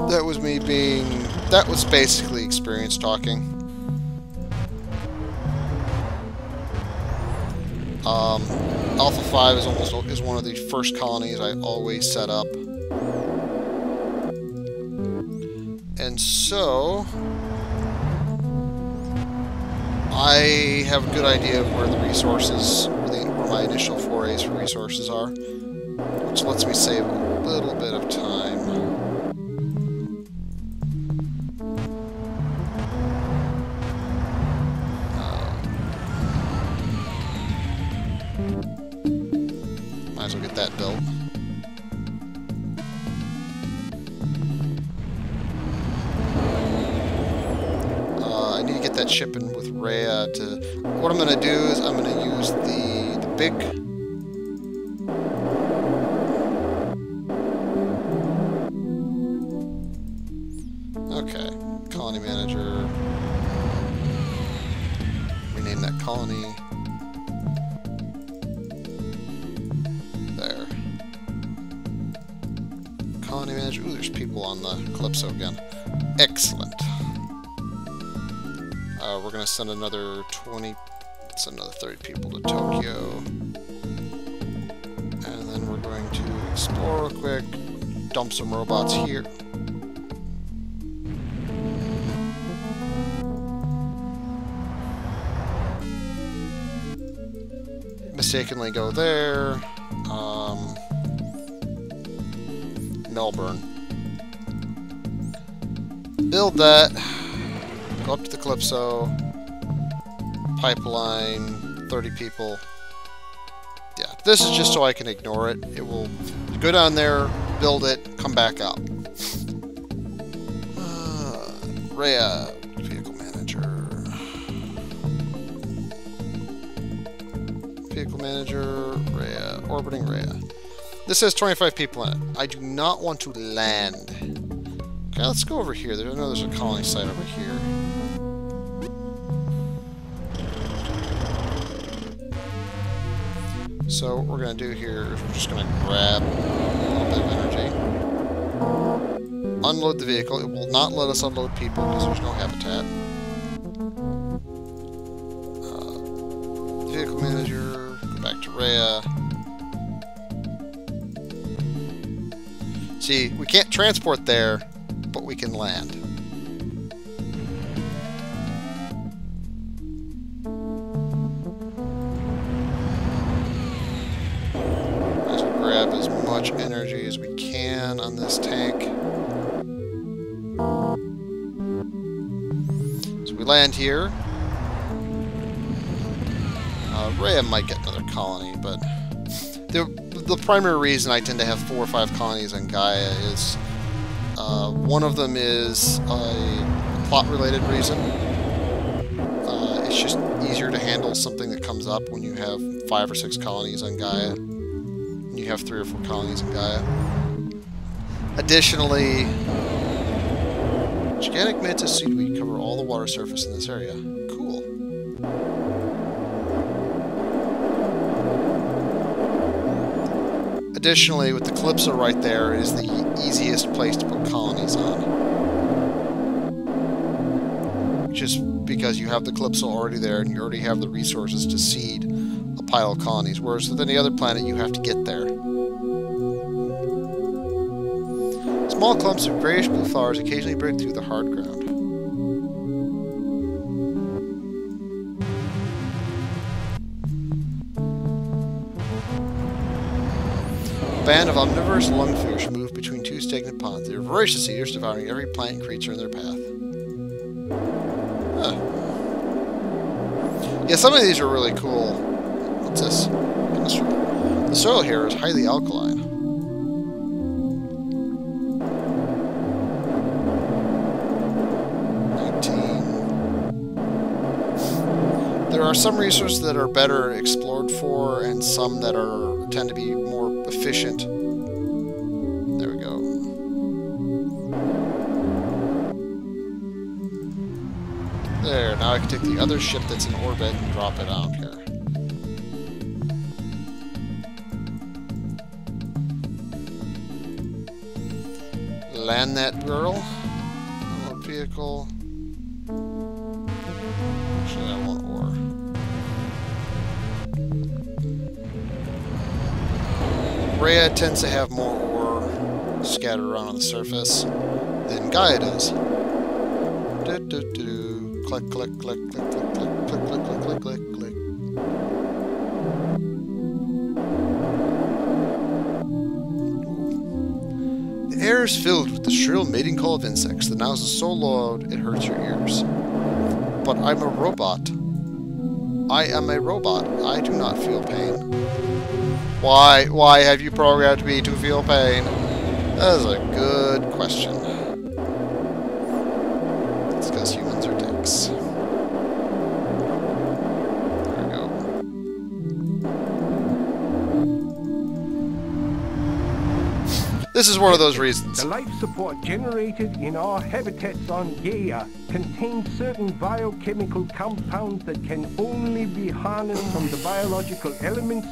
That was me being... That was basically experience talking. Alpha 5 is one of the first colonies I always set up. And so... I have a good idea of where the resources, where my initial forays for resources are, which lets me save a little bit of time. Might as well get that built. I need to get that ship in with Rhea to... What I'm going to do is I'm going to use the big... Okay. Colony manager. Rename that colony. There. Colony manager. Ooh, there's people on the Calypso again. Excellent. We're going to send another 20... Send another 30 people to Tokyo. And then we're going to explore real quick. Dump some robots here. Mistakenly go there. Melbourne. Build that. Go up to the Calypso. Pipeline. 30 people. Yeah, this is just so I can ignore it. It will go down there, build it, come back up. Rhea. Vehicle manager. Vehicle manager. Rhea. Orbiting Rhea. This has 25 people in it. I do not want to land. Okay, let's go over here. I know there's a colony site over here. So what we're going to do here is we're just going to grab a little bit of energy. Unload the vehicle. It will not let us unload people because there's no habitat. Vehicle manager. Go back to Rhea. See, we can't transport there, but we can land. Let's grab as much energy as we can on this tank. So we land here. Rhea might get another colony, but the primary reason I tend to have 4 or 5 colonies on Gaia is one of them is a plot-related reason. It's just easier to handle something that comes up when you have 5 or 6 colonies on Gaia. And you have 3 or 4 colonies on Gaia. Additionally, gigantic mantis seaweed cover all the water surface in this area. Cool. Additionally, with the Calypso right there, it is the easiest place to put colonies on. Just because you have the Calypso already there, and you already have the resources to seed a pile of colonies, whereas with any other planet, you have to get there. Small clumps of grayish blue flowers occasionally break through the hard ground. A band of omnivorous lungfish move between 2 stagnant ponds. They are voracious eaters, devouring every plant and creature in their path. Huh. Yeah, some of these are really cool. What's this? The soil here is highly alkaline. There are some resources that are better explored for, and some that tend to be more efficient. There we go. There, now I can take the other ship that's in orbit and drop it out here. Land that girl. Remote vehicle. Actually, I want ore. Rhea tends to have more ore scattered around on the surface than Gaia does. Click, click, click, click, click, click, click, click, click, click, click, click. The air is filled with the shrill mating call of insects. The noise is so loud it hurts your ears. But I'm a robot. I am a robot. I do not feel pain. Why have you programmed me to feel pain? That is a good question. It's because humans are dicks. There we go. This is one of those reasons. The life support generated in our habitats on Gaia contains certain biochemical compounds that can only be harnessed from the biological elements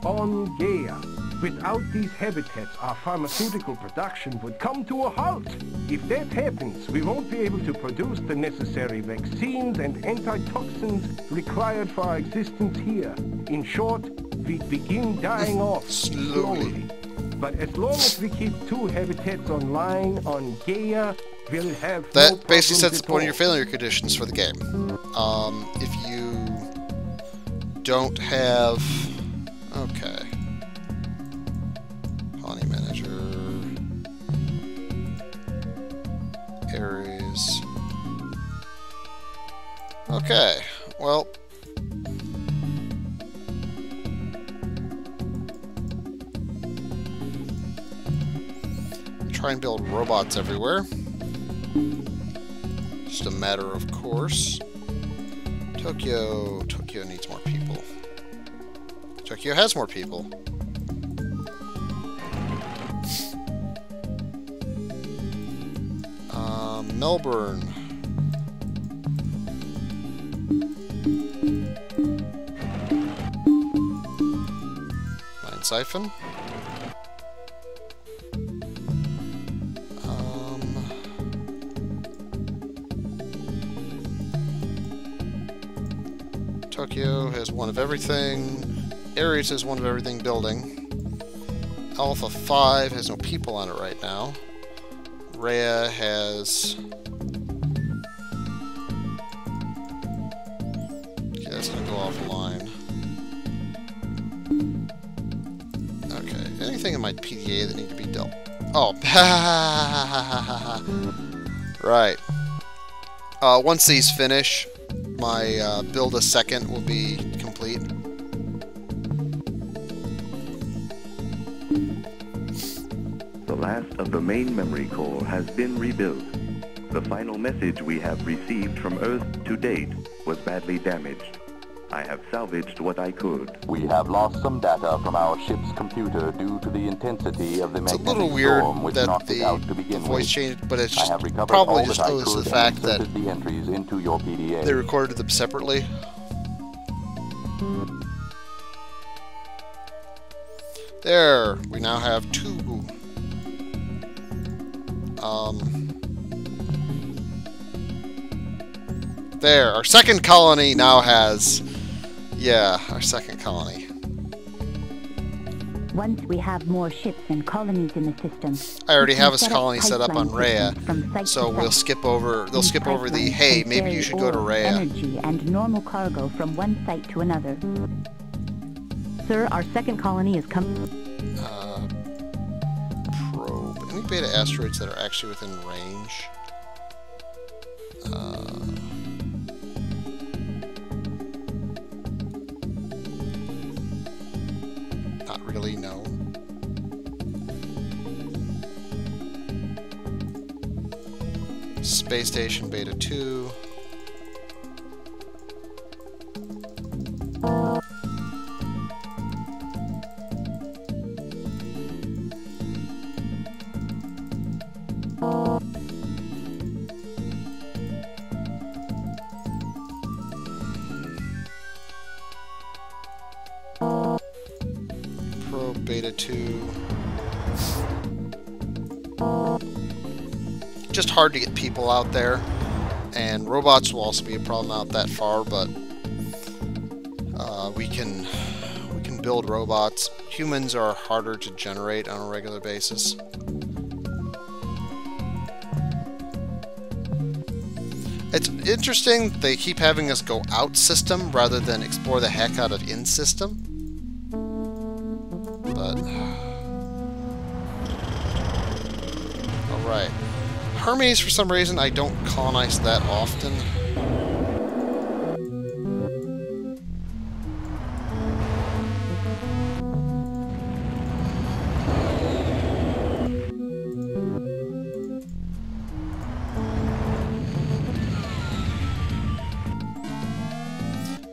on Gaia. Without these habitats, our pharmaceutical production would come to a halt. If that happens, we won't be able to produce the necessary vaccines and antitoxins required for our existence here. In short, we begin dying off slowly. But as long as we keep 2 habitats online on Gaia, we'll have that basically sets up one of your failure conditions for the game. If you don't have... Okay. Colony manager. Areas. Okay. Well... Try and build robots everywhere. Just a matter of course. Tokyo needs more people. Tokyo has more people. Melbourne. Mine Siphon. Tokyo has one of everything. Ares has one of everything building. Alpha 5 has no people on it right now. Rhea has... Okay, that's gonna go offline. Okay, anything in my PDA that need to be dealt? Oh, right. Once these finish, my build a second will be complete. The last of the main memory core has been rebuilt. The final message we have received from Earth to date was badly damaged. I have salvaged what I could. We have lost some data from our ship's computer due to the intensity of the magnetic It's a little weird storm which that knocked it out to begin the voice with. changed, but it's I just have recovered probably all just that I owes to could the and fact that inserted the entries into your PDA. they recorded them separately. There, we now have 2. There, our second colony now has... Yeah, our second colony. Once we have more ships and colonies in the system, I already have a set up colony set up on pipeline Rhea, systems from site so to we'll site. skip over... They'll These skip over the, pipelines hey, can maybe carry you should go to ore, Rhea. energy and normal cargo from one site to another. Sir, our second colony is coming. Probe. Any beta asteroids that are actually within range? Not really, no. Space Station Beta 2. Probe Beta 2. just hard to get people out there. And robots will also be a problem out that far, but we can build robots. Humans are harder to generate on a regular basis. It's interesting they keep having us go out system rather than explore the heck out of in system. But alright. Hermes, for some reason, I don't colonize that often.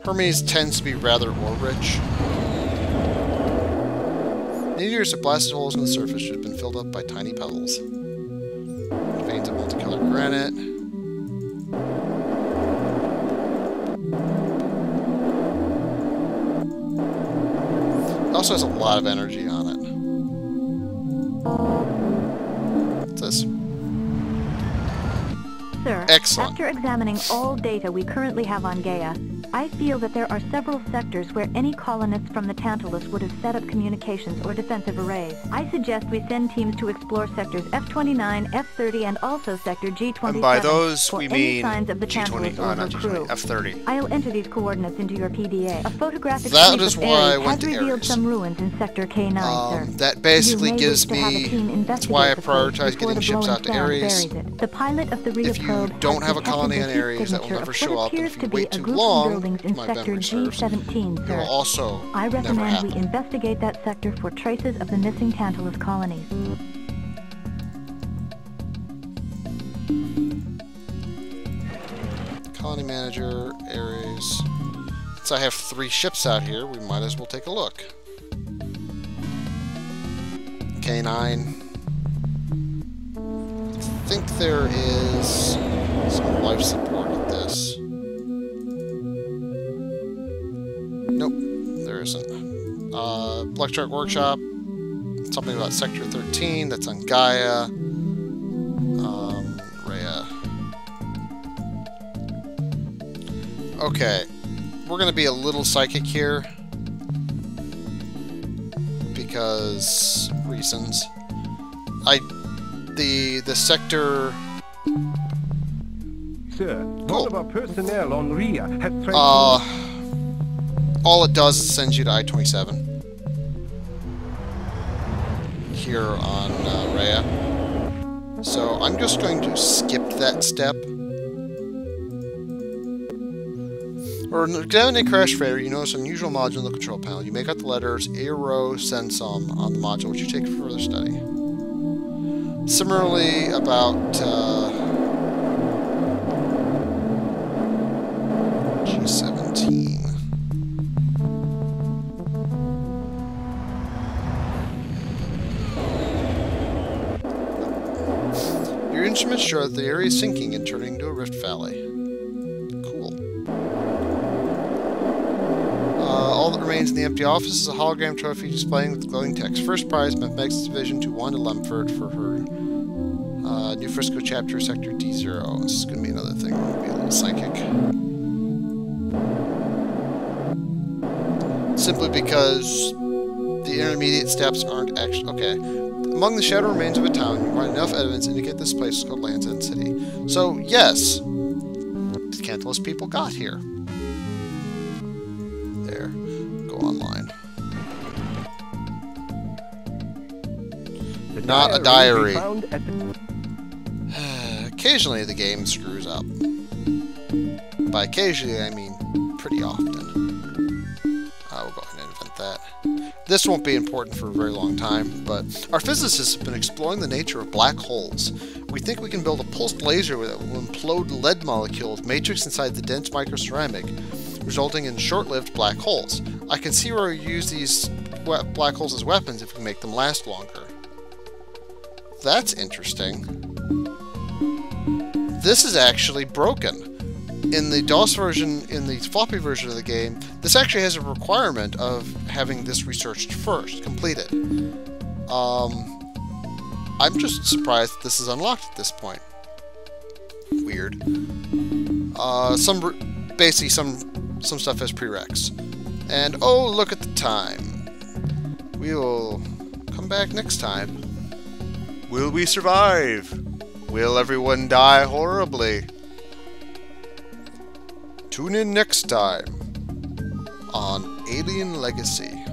Hermes tends to be rather ore-rich. Meteors that blasted holes in the surface should have been filled up by tiny pebbles. Veins of multicolored granite. It also has a lot of energy on it. What's this? Sir, Excellent. After examining all data we currently have on Gaia, I feel that there are several sectors where any colonists from the Tantalus would have set up communications or defensive arrays. I suggest we send teams to explore sectors F-29, F-30, and also sector G-27 And by those, for we any mean signs of the Tantalus or her crew. F-30. I'll enter these coordinates into your PDA. A photographic That sweep is of why I Ares went has to revealed Ares. some ruins in sector K9, sir. That basically You may gives wish to have a me... team That's why I investigate the place prioritize before getting the ships blowing out to sand Ares. buries it. The pilot of the Rhea If you probe don't has have a colony detected in the Ares, that will signature never of show what up, and appears if to you be wait a too group of long, buildings in my sector memory serves, G17, it sir. will also I never recommend we happen. investigate that sector for traces of the missing Tantalus colonies. Colony manager, Ares. Since I have 3 ships out here, we might as well take a look. K9. I think there is some life support with this. Nope, there isn't. Electronic Workshop. Something about Sector 13, that's on Gaia. Rhea. Okay, we're gonna be a little psychic here. Because reasons. The sector... Sir, one of our personnel on Rhea has tried all it does is send you to I-27. Here on Rhea. So I'm just going to skip that step. Or examining crash failure, you notice unusual module in the control panel. You make out the letters Aero Sensum on the module, which you take for further study. Similarly, about G17. Your instruments show that the area is sinking and turning into a rift valley. Cool. All that remains in the empty office is a hologram trophy displaying with glowing text. First prize, Mathematics Division to Wanda Lemford for her New Frisco chapter, Sector D0. This is going to be another thing. We're going to be a little psychic. Simply because the intermediate steps aren't actually... Okay. Among the shattered remains of a town, you find enough evidence to indicate this place is called Land's End City. So, yes, the Tantalus people got here. There. Go online. Not a diary. Occasionally the game screws up. By occasionally, I mean pretty often. We'll go ahead and invent that. This won't be important for a very long time, but our physicists have been exploring the nature of black holes. We think we can build a pulsed laser that will implode lead molecules matrix inside the dense microceramic, resulting in short-lived black holes. I can see where we use these black holes as weapons if we make them last longer. That's interesting. This is actually broken. In the DOS version, in the floppy version of the game, this actually has a requirement of having this researched first, completed. I'm just surprised that this is unlocked at this point. weird. Basically some stuff has prereqs. And oh, look at the time. We will come back next time. Will we survive? Will everyone die horribly? Tune in next time on Alien Legacy.